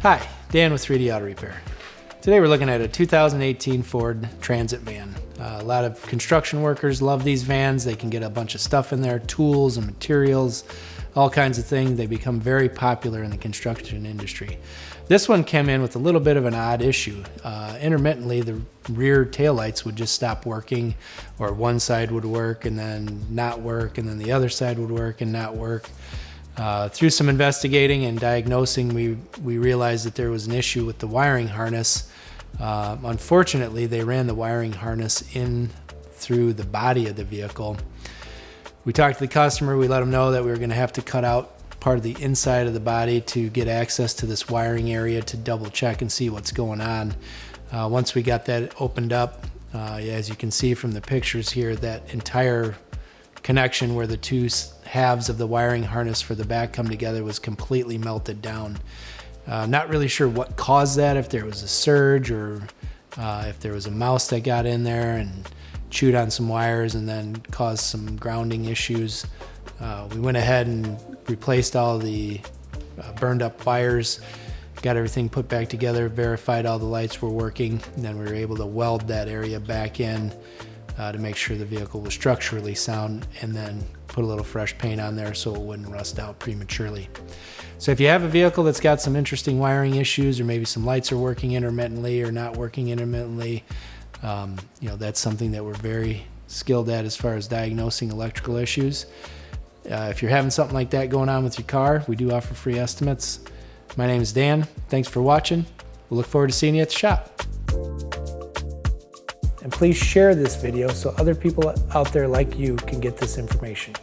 Hi, Dan with 3D Auto Repair. Today we're looking at a 2018 Ford Transit van. A lot of construction workers love these vans. They can get a bunch of stuff in there, tools and materials, all kinds of things. They become very popular in the construction industry. This one came in with a little bit of an odd issue. Intermittently, the rear taillights would just stop working, or one side would work and then not work, and then the other side would work and not work. Through some investigating and diagnosing, we realized that there was an issue with the wiring harness. Unfortunately, they ran the wiring harness in through the body of the vehicle. We talked to the customer. We let them know that we were going to have to cut out part of the inside of the body to get access to this wiring area to double check and see what's going on. Once we got that opened up, as you can see from the pictures here, that entire connection where the two halves of the wiring harness for the back come together was completely melted down. Not really sure what caused that, if there was a surge or if there was a mouse that got in there and chewed on some wires and then caused some grounding issues. We went ahead and replaced all the burned up wires, got everything put back together, verified all the lights were working, and then we were able to weld that area back in to make sure the vehicle was structurally sound, and then put a little fresh paint on there so it wouldn't rust out prematurely. So if you have a vehicle that's got some interesting wiring issues, or maybe some lights are working intermittently or not working intermittently, that's something that we're very skilled at as far as diagnosing electrical issues. If you're having something like that going on with your car, we do offer free estimates. My name is Dan. Thanks for watching. We'll look forward to seeing you at the shop. And please share this video so other people out there like you can get this information.